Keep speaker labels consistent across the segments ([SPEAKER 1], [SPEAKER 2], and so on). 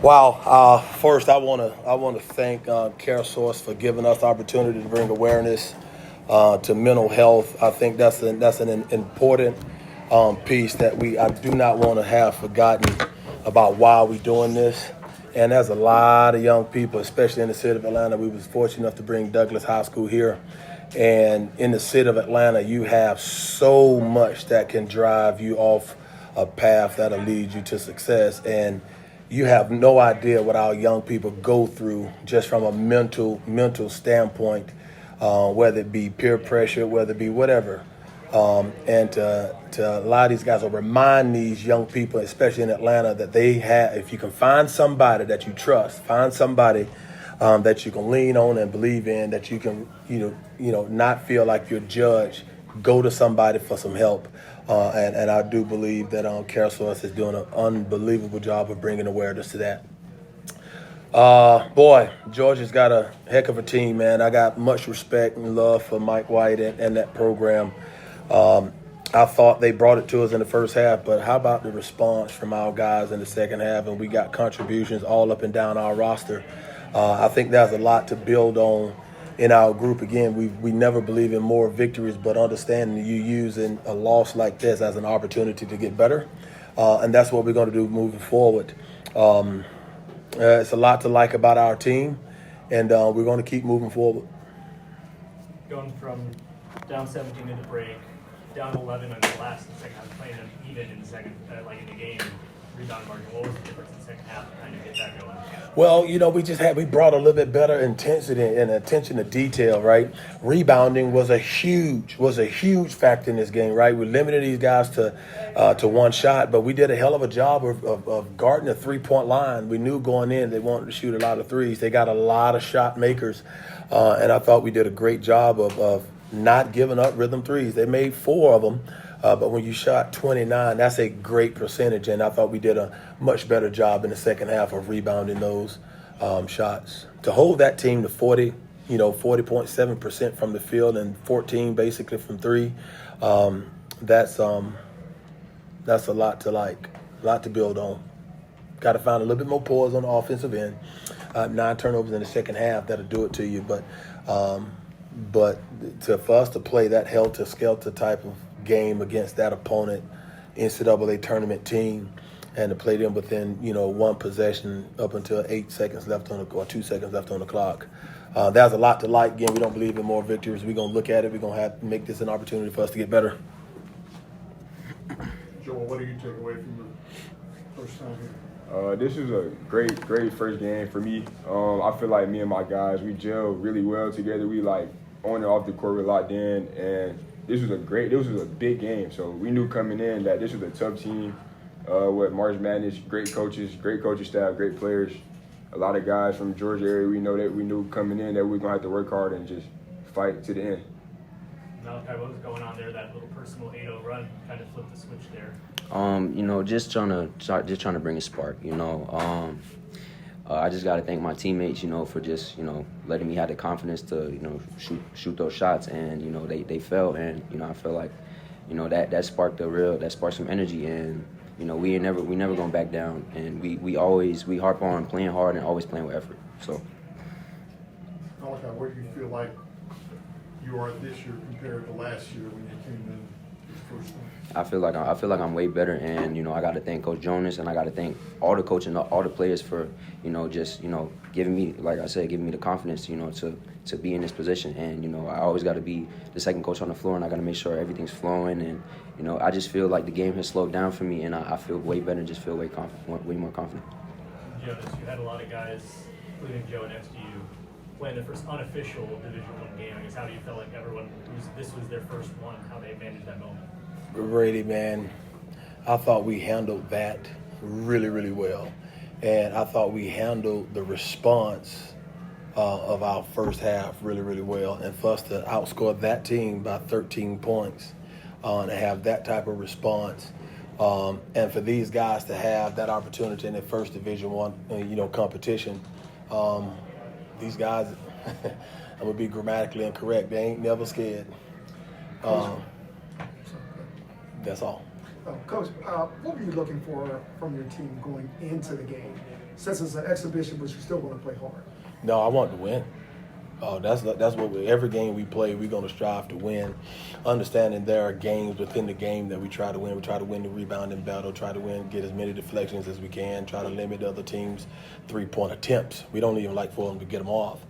[SPEAKER 1] Wow. First, I want to thank CareSource for giving us the opportunity to bring awareness to mental health. I think that's an important piece that I do not want to have forgotten about why we're doing this. And there's a lot of young people, especially in the city of Atlanta. We was fortunate enough to bring Douglas High School here. And in the city of Atlanta, you have so much that can drive you off a path that'll lead you to success. And you have no idea what our young people go through just from a mental standpoint, whether it be peer pressure, whether it be whatever. And to a lot of these guys will remind these young people, especially in Atlanta, that they have, if you can find somebody that you trust, find somebody that you can lean on and believe in, that you can, not feel like you're judged, go to somebody for some help. And I do believe that CareSource is doing an unbelievable job of bringing awareness to that. Boy, Georgia's got a heck of a team, man. I got much respect and love for Mike White and that program. I thought they brought it to us in the first half, but how about the response from our guys in the second half? And we got contributions all up and down our roster. I think there's a lot to build on in our group. Again, we never believe in more victories, but understanding you using a loss like this as an opportunity to get better. And that's what we're going to do moving forward. It's a lot to like about our team, and we're going to keep moving forward.
[SPEAKER 2] Going from down 17 in the break, down 11 on the last and second half, playing them even in the second, in the game, rebound margin. What was the difference in the second half to kind of get that going?
[SPEAKER 1] Well, we brought a little bit better intensity and attention to detail, right? Rebounding was a huge factor in this game, right? We limited these guys to one shot, but we did a hell of a job of guarding the 3-point line. We knew going in they wanted to shoot a lot of threes. They got a lot of shot makers, and I thought we did a great job of not giving up rhythm threes. They made 4 of them. But when you shot 29, that's a great percentage, and I thought we did a much better job in the second half of rebounding those shots. To hold that team to 40.7% from the field and 14 basically from 3, that's a lot to like, a lot to build on. Got to find a little bit more poise on the offensive end. 9 turnovers in the second half, that'll do it to you. But for us to play that helter-skelter type of game against that opponent, NCAA tournament team, and to play them within one possession up until 8 seconds left or 2 seconds left on the clock. There's a lot to like. Again, we don't believe in more victories. We're gonna look at it. We're gonna have to make this an opportunity for us to get better.
[SPEAKER 3] Joah, what do you take away from the first time here?
[SPEAKER 4] This is a great first game for me. I feel like me and my guys, we gel really well together. We on and off the court, we're locked in, and this was a big game. So we knew coming in that this was a tough team with March Madness, great coaches, great coaching staff, great players. A lot of guys from the Georgia area, we knew coming in that we were going to have to work hard and just fight to the end.
[SPEAKER 2] Malachi, what was going on there? That little personal 8-0 run kind of flipped the switch there.
[SPEAKER 5] Just trying to bring a spark. I just got to thank my teammates, for just letting me have the confidence to shoot those shots, and they fell, and I feel like that sparked some energy, and we never gonna back down, and we harp on playing hard and always playing with effort. So,
[SPEAKER 3] Malachi, where do you feel like you are this year compared to last year when you came in the first time?
[SPEAKER 5] I feel like I'm way better, and I got to thank Coach Jonas, and I got to thank all the coaches and all the players for giving me, like I said, giving me the confidence to be in this position. And I always got to be the second coach on the floor, and I got to make sure everything's flowing. And I just feel like the game has slowed down for me, and I feel way better, and just feel way more confident.
[SPEAKER 2] Jonas, you had a lot of guys, including Joah next to you, playing their first unofficial Division I game. I guess how do you feel like everyone this was their first one, how they managed that moment?
[SPEAKER 1] Brady, man, I thought we handled that really, really well. And I thought we handled the response of our first half really, really well. And for us to outscore that team by 13 points and have that type of response, and for these guys to have that opportunity in their first Division I, competition, these guys, I'm going to be grammatically incorrect, they ain't never scared. That's all.
[SPEAKER 6] Coach, what were you looking for from your team going into the game? since it's an exhibition, but you're still going to play hard?
[SPEAKER 1] No, I want to win. That's what every game we play, we're going to strive to win. Understanding there are games within the game that we try to win. We try to win the rebounding battle, try to win, get as many deflections as we can, try to limit the other team's three-point attempts. We don't even like for them to get them off.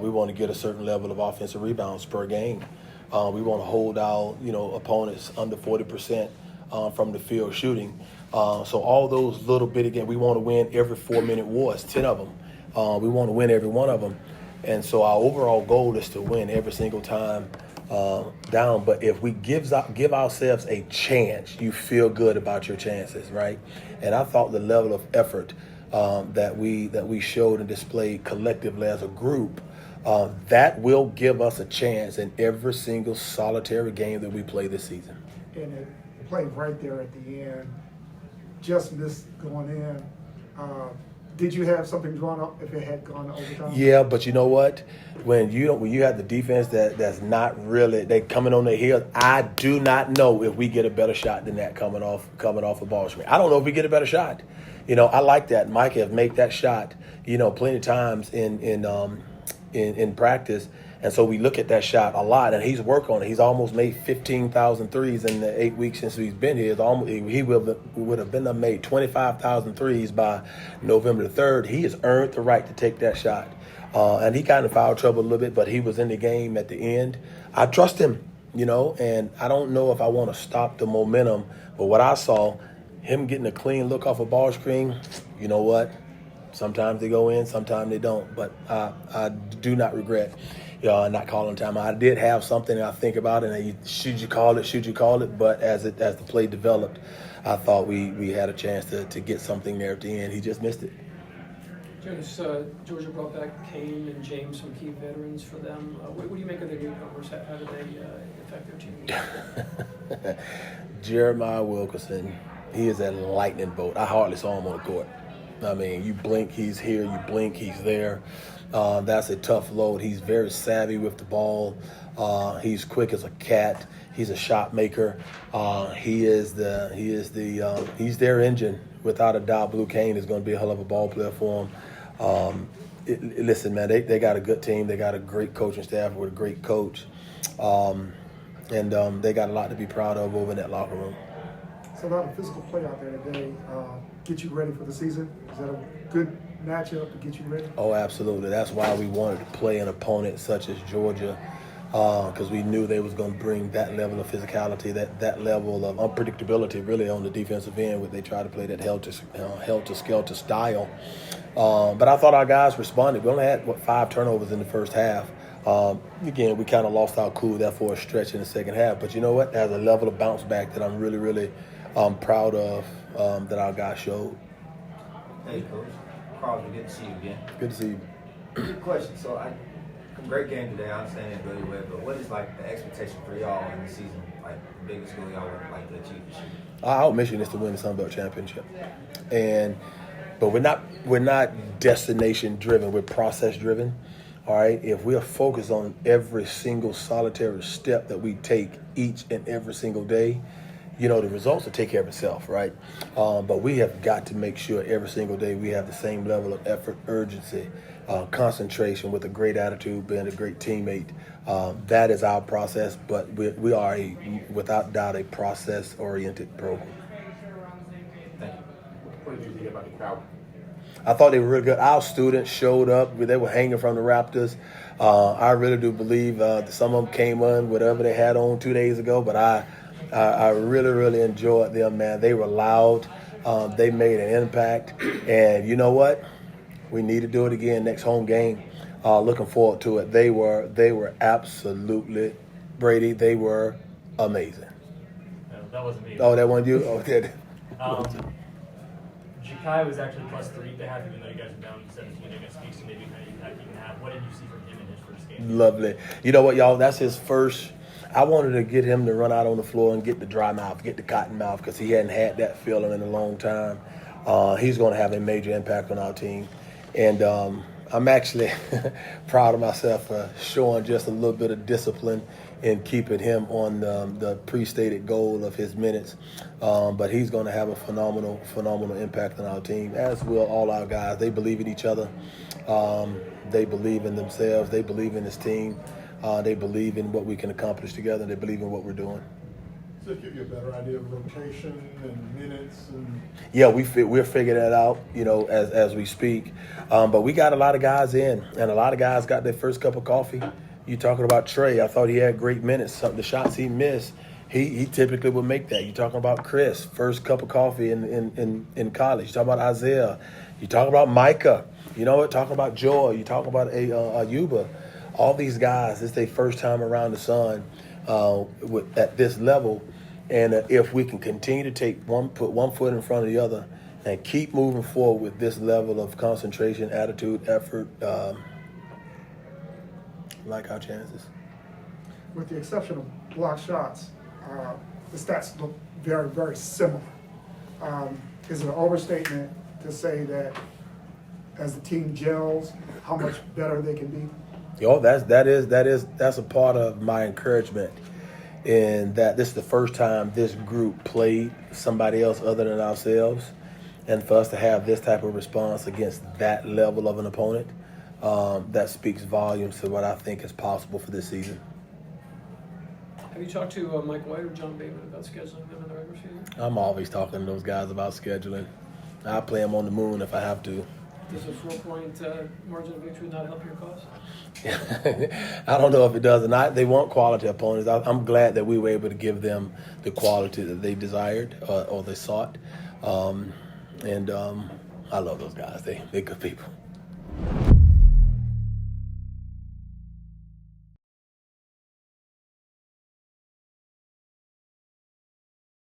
[SPEAKER 1] We want to get a certain level of offensive rebounds per game. We want to hold our opponents under 40% from the field shooting. So all those little bitty games, we want to win every 4-minute wars, 10 of them. We want to win every one of them. And so our overall goal is to win every single time down. But if we give ourselves a chance, you feel good about your chances, right? And I thought the level of effort that we showed and displayed collectively as a group, that will give us a chance in every single solitary game that we play this season.
[SPEAKER 6] And it played right there at the end, just missed going in. Did you have something drawn up if it had gone overtime? Yeah,
[SPEAKER 1] but you know what? When you have the defense that's not really, they coming on the heels, I do not know if we get a better shot than that coming off a ball screen. I don't know if we get a better shot. I like that. Mike has made that shot, plenty of times in practice. And so we look at that shot a lot, and he's worked on it. He's almost made 15,000 threes in the 8 weeks since he's been here. He would have made 25,000 threes by November the 3rd. He has earned the right to take that shot. And he got in foul trouble a little bit, but he was in the game at the end. I trust him, and I don't know if I want to stop the momentum. But what I saw, him getting a clean look off a ball screen, you know what? Sometimes they go in, sometimes they don't. But I do not regret not calling time. I did have something I think about, and should you call it? But as the play developed, I thought we had a chance to get something there at the end. He just missed it.
[SPEAKER 7] Jonas, Georgia brought back Kane and James, some key veterans for them. What do you make of their newcomers? How do they affect their team?
[SPEAKER 1] Jeremiah Wilkerson, he is a lightning bolt. I hardly saw him on the court. I mean, you blink, he's here. You blink, he's there. That's a tough load. He's very savvy with the ball. He's quick as a cat. He's a shot maker. He's their engine without a doubt. Blue Kane is going to be a hell of a ball player for him. Listen, man, they got a good team. They got a great coaching staff with a great coach, and they got a lot to be proud of over in that locker room.
[SPEAKER 6] So a lot of physical play out there today. Get you ready for the season? Is that a good matchup to get you ready? Oh, absolutely. That's why we wanted to play an opponent such as Georgia, because we knew they was going to bring that level of physicality, that level of unpredictability really on the defensive end where they try to play that helter-skelter style. But I thought our guys responded. We only had, 5 turnovers in the first half. Again, we kind of lost our cool there for a stretch in the second half. But you know what? There's a level of bounce back that I'm really, really proud of that our guys showed.
[SPEAKER 8] Hey, Coach. Carl, good to see you again.
[SPEAKER 1] Good to see you.
[SPEAKER 8] Good question. So, great game today. I understand it really well, but what is the expectation for y'all in the season? The biggest goal y'all would like to achieve this year?
[SPEAKER 1] Our mission is to win the Sun Belt Championship, but we're not destination driven. We're process driven. All right. If we are focused on every single solitary step that we take each and every single day, the results will take care of itself, right? But we have got to make sure every single day we have the same level of effort, urgency, concentration with a great attitude, being a great teammate. That is our process, but we are, without doubt, a process-oriented program.
[SPEAKER 8] Thank you.
[SPEAKER 4] What did you think about the crowd?
[SPEAKER 1] I thought they were really good. Our students showed up. They were hanging from the Raptors. I really do believe some of them came on whatever they had on 2 days ago, but I really, really enjoyed them, man. They were loud. They made an impact. And you know what? We need to do it again next home game. Looking forward to it. They were absolutely, Brady, they were amazing.
[SPEAKER 2] That wasn't me.
[SPEAKER 1] Oh, that wasn't you? Okay.
[SPEAKER 2] Chappelle was actually +3 at the half, even though you guys are down 17. I guess speaks to maybe kind of impact you can have. What did you see from him in his first game?
[SPEAKER 1] Lovely. You know what, y'all? That's his first. I wanted to get him to run out on the floor and get the dry mouth, get the cotton mouth, because he hadn't had that feeling in a long time. He's going to have a major impact on our team. And I'm actually proud of myself for showing just a little bit of discipline in keeping him on the pre-stated goal of his minutes. But he's going to have a phenomenal impact on our team, as will all our guys. They believe in each other. They believe in themselves. They believe in this team. They believe in what we can accomplish together. They believe in what we're doing.
[SPEAKER 3] Does it give you a better idea of rotation and minutes? And
[SPEAKER 1] Yeah, we're figuring that out, as we speak. But we got a lot of guys in, and a lot of guys got their first cup of coffee. You talking about Trey? I thought he had great minutes. The shots he missed, he typically would make that. You talking about Chris, first cup of coffee in college. You talking about Isaiah. You talking about Micah. You know what? Talking about Joah. You talking about Ayuba. All these guys, it's their first time around the sun at this level. And if we can continue to put one foot in front of the other and keep moving forward with this level of concentration, attitude, effort, like our chances.
[SPEAKER 6] With the exception of block shots, the stats look very, very similar. Is it an overstatement to say that as the team gels, how much better they can be? That's a part of my encouragement, in that this is the first time this group played somebody else other than ourselves, and for us to have this type of response against that level of an opponent, that speaks volumes to what I think is possible for this season.
[SPEAKER 7] Have you talked to Mike White or John Bateman about scheduling them in the regular season?
[SPEAKER 1] I'm always talking to those guys about scheduling. I play them on the moon if I have to.
[SPEAKER 7] Does a 4-point margin of victory not help your cause?
[SPEAKER 1] I don't know if it does or not. They want quality opponents. I'm glad that we were able to give them the quality that they desired or they sought. I love those guys. They're good people.